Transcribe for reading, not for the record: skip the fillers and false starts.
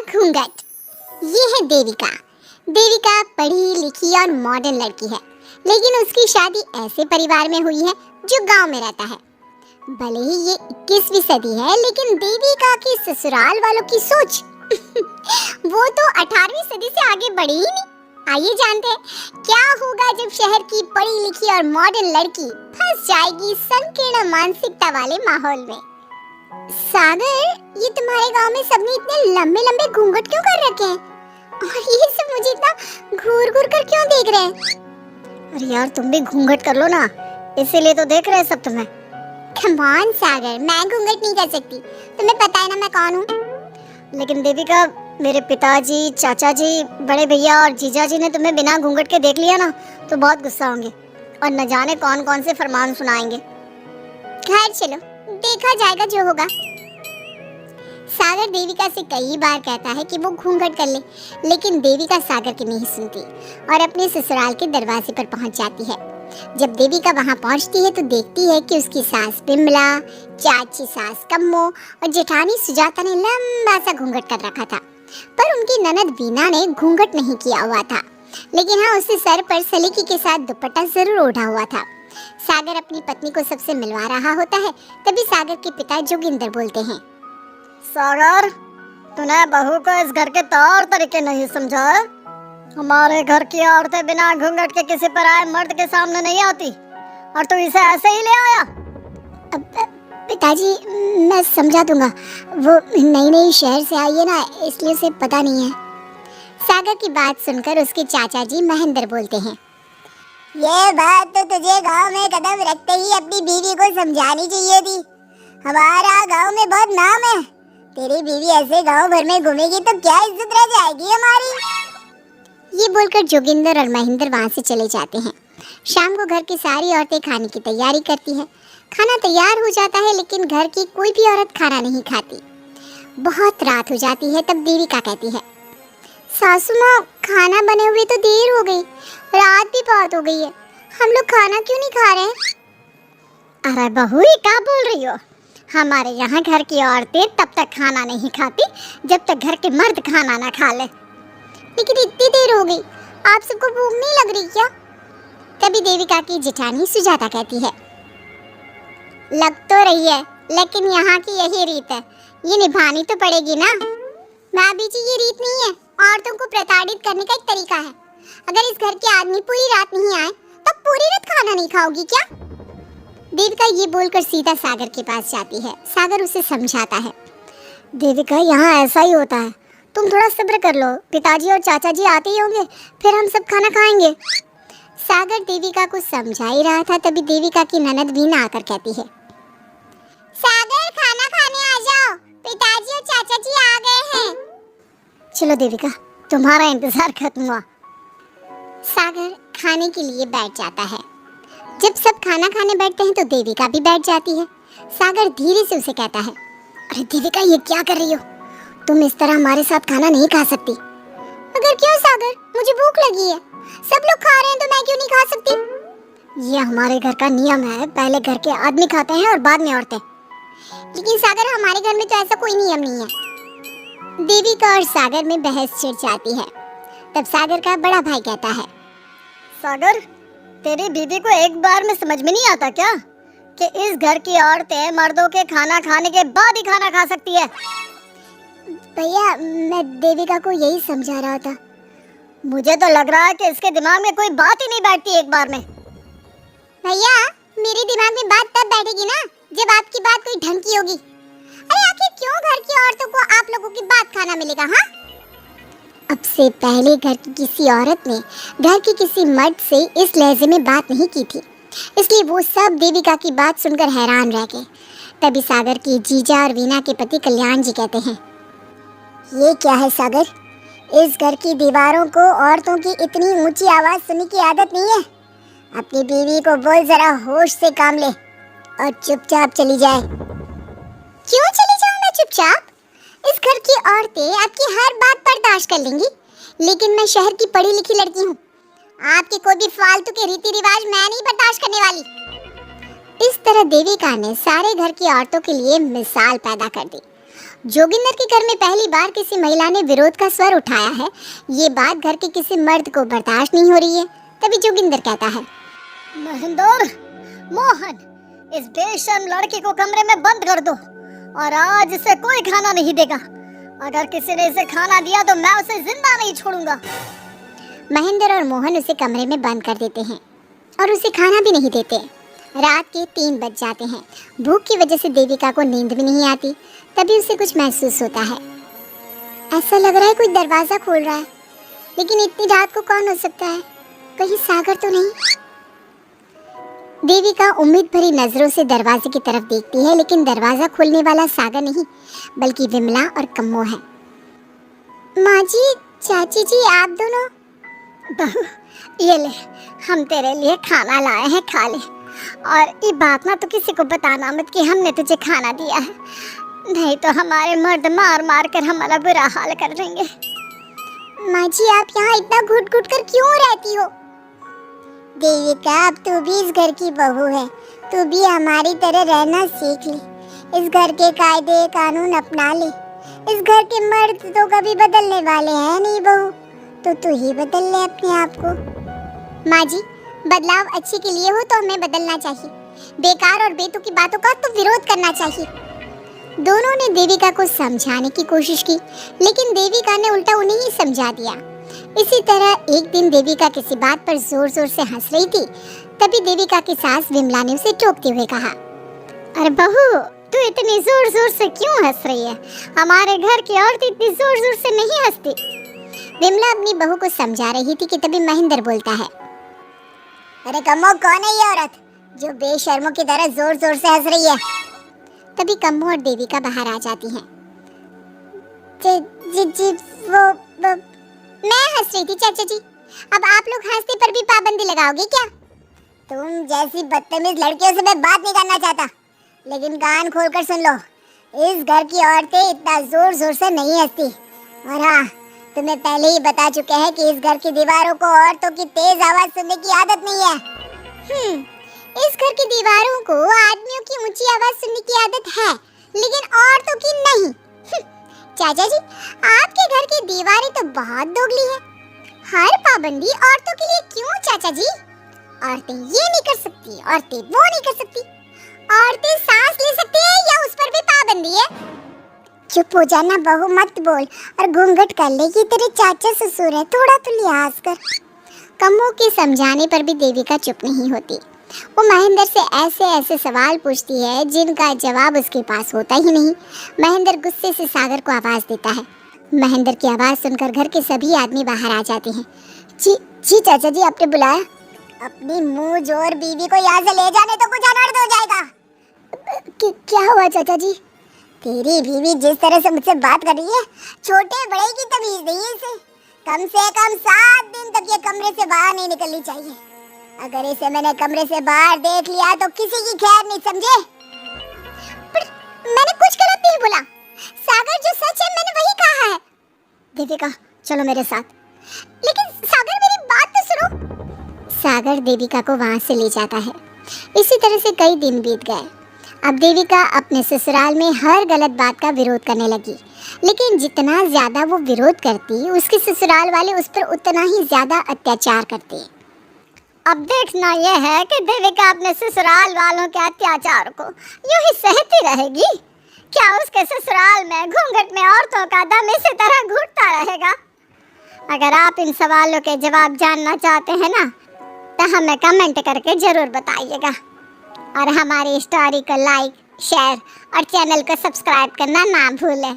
घूंघट। ये है देविका। देविका पढ़ी लिखी और मॉडर्न लड़की है, लेकिन उसकी शादी ऐसे परिवार में हुई है जो गांव में रहता है। भले ही ये 21वीं सदी है, लेकिन देविका की ससुराल वालों की सोच वो तो 18वीं सदी से आगे बढ़ी ही नहीं। आइए जानते हैं क्या होगा जब शहर की पढ़ी लिखी और मॉडर्न लड़की फंस जाएगी संकीर्ण मानसिकता वाले माहौल में। सागर, ये तुम्हारे गांव में सबने इतने लंबे लंबे घूंघट क्यों कर रखे हैं? और ये सब मुझे इतना घूर घूर कर क्यों देख रहे हैं? अरे यार, तुम भी घूंघट कर लो ना, इसीलिए तो देख रहे हैं सब तुम्हें। कम ऑन सागर, मैं घूंघट नहीं कर सकती, तुम्हें पता है ना मैं कौन हूँ। लेकिन देविका, मेरे पिताजी, चाचा जी, बड़े भैया और जीजा जी ने तुम्हें बिना घूंघट के देख लिया ना तो बहुत गुस्सा होंगे और न जाने कौन कौन से फरमान सुनाएंगे। खैर चलो, देखा जाएगा जो होगा। सागर देविका से कई बार कहता है कि वो घूंघट कर ले, लेकिन देविका सागर की नहीं सुनती और अपने ससुराल के दरवाजे पर पहुंच जाती है। जब देविका वहां पहुंचती है तो देखती है कि उसकी सास बिमला, चाची सास कम्मो और जेठानी सुजाता ने लंबा सा घूंघट कर रखा था, पर उनकी ननद वीना ने घूंघट नहीं किया हुआ था। लेकिन हाँ, उसके सर पर सलीकी के साथ दुपट्टा जरूर ओढ़ा हुआ था। सागर अपनी पत्नी को सबसे मिलवा रहा होता है, तभी सागर के पिता जोगिंदर बोलते हैं, सागर, तूने बहू को इस घर के तौर तरीके नहीं समझा। हमारे घर की औरतें बिना घूंघट के किसी पर आए मर्द के सामने नहीं आती, और तू इसे ऐसे ही ले आया। पिताजी, मैं समझा दूंगा, वो नई नई शहर से आई है ना, इसलिए उसे पता नहीं है। सागर की बात सुनकर उसके चाचा जी महेंद्र बोलते हैं, ये बात तो तुझे गांव में कदम रखते ही अपनी बीवी को समझानी चाहिए थी। हमारा गांव में बहुत नाम है, तेरी बीवी ऐसे गांव भर में घूमेगी तो क्या इज्जत रह जाएगी हमारी। ये बोलकर जोगिंदर और महेंद्र वहां से चले जाते हैं। शाम को घर की सारी औरतें खाने की तैयारी करती हैं। खाना तैयार हो जाता है, लेकिन घर की कोई भी औरत खाना नहीं खाती। बहुत रात हो जाती है, तब देविका कहती है, सासू माँ, खाना बने हुए तो देर हो गई, रात भी बहुत हो गई है, हम लोग खाना क्यों नहीं खा रहे? अरे बहू, ये क्या बोल रही हो? हमारे यहाँ घर की औरतें तब तक खाना नहीं खाती जब तक घर के मर्द खाना ना खा ले। लेकिन इतनी देर हो गई, आप सबको भूख नहीं लग रही क्या? तभी देविका की जेठानी सुजाता कहती है, लग तो रही है, लेकिन यहाँ की यही रीत है, ये निभानी तो पड़ेगी ना। भाभी जी, ये रीत नहीं है, औरतों को प्रताड़ित करने का एक तरीका है। अगर इस घर के आदमी पूरी रात नहीं आए तब पूरी रात खाना नहीं खाओगी क्या? देविका ये बोलकर सीधा सागर के पास जाती है। सागर उसे समझाता है, देविका, यहाँ ऐसा ही होता है, तुम थोड़ा सब्र कर लो, पिताजी और चाचा जी आते ही होंगे, फिर हम सब खाना खाएंगे। सागर देविका को समझा ही रहा था, तभी देविका की ननद वीना आकर कहती है, सागर, खाना खाने आ जाओ, पिताजी और चाचा जी आ गए हैं। चलो देविका, तुम्हारा इंतजार खत्म हुआ। सागर खाने के लिए बैठ जाता है। जब सब खाना खाने बैठते हैं तो देविका भी बैठ जाती है। सागर धीरे से उसे कहता है, अरे देविका, ये क्या कर रही हो? तुम इस तरह हमारे साथ खाना नहीं खा सकती। मगर क्यों सागर, मुझे भूख लगी है, सब लोग खा रहे हैं तो मैं क्यों नहीं खा सकती? ये हमारे घर का नियम है, पहले घर के आदमी खाते हैं और बाद में औरतें। लेकिन सागर, हमारे घर में तो ऐसा कोई नियम नहीं है। देविका और सागर में बहस छिड़ जाती है। तब सागर का बड़ा भाई कहता है, सागर, तेरी बीवी को एक बार में समझ में नहीं आता क्या कि इस घर की औरतें मर्दों के खाना खाने के बाद ही खाना खा सकती है? भैया, मैं देविका को यही समझा रहा था। मुझे तो लग रहा है कि इसके दिमाग में कोई बात ही नहीं बैठती एक बार में। भैया, मेरे दिमाग में बात तब बैठेगी ना जब आपकी बात कोई ढंग की होगी। अरे आखिर क्यों घर की औरतों को आप लोगों की बात खाना मिलेगा? हाँ, अब से पहले घर की किसी औरत ने घर के किसी मर्द से इस लहजे में बात नहीं की थी, इसलिए वो सब देविका की बात सुनकर हैरान रह गए। तभी सागर की जीजा और वीना के पति कल्याण जी कहते हैं, ये क्या है सागर, इस घर की दीवारों को औरतों की इतनी ऊंची आवाज सुनने की आदत नहीं है। अपनी बीवी को बोल जरा होश से काम ले और चुपचाप चली जाए। क्यों चली जाऊं मैं चुपचाप? इस घर की औरतें आपकी हर बात बर्दाश्त कर लेंगी, लेकिन मैं शहर की पढ़ी लिखी लड़की हूँ। आपके कोई भी फालतू के रीति रिवाज मैं नहीं बर्दाश्त करने वाली। इस तरह देविका ने सारे घर की औरतों के लिए मिसाल पैदा कर दी। जोगिंदर के घर में पहली बार किसी महिला ने विरोध का स्वर उठाया है। ये बात घर के किसी मर्द को बर्दाश्त नहीं हो रही है। तभी जोगिंदर कहता है, महेंद्र, मोहन, इस बेशर्म लड़की को कमरे में बंद कर दो और आज इसे कोई खाना नहीं देगा। अगर किसी ने इसे खाना दिया तो मैं उसे जिंदा नहीं छोड़ूंगा। महेंद्र और मोहन उसे कमरे में बंद कर देते हैं और उसे खाना भी नहीं देते। रात के 3 बज जाते हैं। भूख की वजह से देविका को नींद भी नहीं आती। तभी उसे कुछ महसूस होता है। ऐसा लग रहा है कोई दरवाजा खोल रहा है, लेकिन इतनी रात को कौन हो सकता है? कहीं सागर तो नहीं? देविका उम्मीद भरी नजरों से दरवाजे की तरफ देखती है, लेकिन दरवाजा खोलने वाला सागर नहीं बल्कि विमला और कम्मो है। माँ जी, चाची जी, आप दोनों। बहू, ये ले, हम तेरे लिए खाना लाए हैं, खा ले। और ये बात ना तो किसी को बताना मत कि हमने तुझे खाना दिया है, नहीं तो हमारे मर्द मार मार कर हमारा बुरा हाल कर देंगे। माँ जी, आप यहाँ इतना घुट घुट कर क्यों रहती हो? देविका, अब तू भी इस घर की बहू है। तू भी हमारी तरह रहना सीख ले। इस घर के कायदे कानून अपना ले। इस घर के मर्द तो कभी बदलने वाले हैं नहीं बहू, तो तू ही बदल ले अपने आप को। माँ जी, बदलाव अच्छे के लिए हो तो हमें बदलना चाहिए। बेकार और बेतुकी बातों का तो विरोध करना चाहिए। दोनों ने देविका को समझाने की कोशिश की, लेकिन देविका ने उल्टा उन्हें ही समझा दिया। इसी तरह एक दिन देविका किसी बात पर जोर जोर से हंस रही थी। तभी देविका की सास विमला ने उसे टोकते हुए कहा, अरे बहू, तू इतनी जोर जोर से क्यों हंस रही है? हमारे घर की औरत इतनी जोर जोर से नहीं हंसती। विमला अपनी बहू को समझा रही थी कि तभी महेंद्र बोलता है, अरे कम्मो, कौन है ये औरत जो बेशर्मों की तरह जोर जोर से हंस रही है? तभी कम्मो और देविका बाहर आ जाती हैं। जी वो मैं हंस रही थी चाचा जी। अब आप लोग हंसने पर भी पाबंदी लगाओगे क्या? तुम जैसी बदतमीज लड़कियों से मैं बात नहीं करना चाहता, लेकिन कान खोलकर सुन लो, इस घर की औरतें इतना जोर जोर से नहीं हंसती। और हाँ, तुम्हें पहले ही बता चुके हैं कि इस घर की दीवारों को औरतों की तेज आवाज सुनने की आदत नहीं है। इस घर की दीवारों को आदमियों की ऊंची आवाज सुनने की आदत है, लेकिन औरतों की नहीं। चाचा जी, आपके घर की दीवारें तो बहुत दोगली है। हर पाबंदी औरतों के लिए क्यों चाचा जी? औरतें ये नहीं कर सकती, औरतें वो नहीं कर सकती। औरतें सांस ले सकती है या उस पर भी पाबंदी है? चुप हो जाना बहू, मत बोल और घूंघट कर ले। ये तेरे चाचा ससुर है, थोड़ा तो लिहाज कर। कम्मो के समझाने पर भी देविका चुप नहीं होती। वो महेंद्र से ऐसे ऐसे सवाल पूछती है जिनका जवाब उसके पास होता ही नहीं। महेंद्र गुस्से से सागर को आवाज देता है। महेंद्र की आवाज सुनकर घर के सभी आदमी बाहर आ जाते हैं। जी चाचा जी, आपने बुलाया? अपनी मुंह जोर बीवी को यहाँ से ले जाने तो कुछ अनर्थ हो जाएगा। क्या हुआ चाचा जी? तेरी बीवी जिस तरह से मुझसे बात कर रही है, छोटे बड़े की तमीज नहीं है इसे। कम से कम 7 दिन तक ये कमरे से बाहर नहीं निकलनी चाहिए। अगर इसे मैंने कमरे से बाहर देख लिया तो किसी की खैर नहीं, समझे? पर मैंने कुछ गलत नहीं बोला। सागर, जो सच है मैंने वही कहा है। देविका, चलो मेरे साथ। लेकिन सागर, मेरी बात तो सुनो। सागर देविका को वहां से ले जाता है। इसी तरह से कई दिन बीत गए। अब देविका अपने ससुराल में हर गलत बात का विरोध करने लगी, लेकिन जितना ज्यादा वो विरोध करती, उसके ससुराल वाले उस पर उतना ही ज्यादा अत्याचार करते। अब देखना यह है कि देविका अपने ससुराल वालों के अत्याचार को यूं ही सहती रहेगी। क्या उसके ससुराल में घूंघट में औरतों का दम इसी तरह घुटता रहेगा? अगर आप इन सवालों के जवाब जानना चाहते हैं ना, तो हमें कमेंट करके जरूर बताइएगा। और हमारी स्टोरी को लाइक, शेयर और चैनल को सब्सक्राइब करना ना भूलें।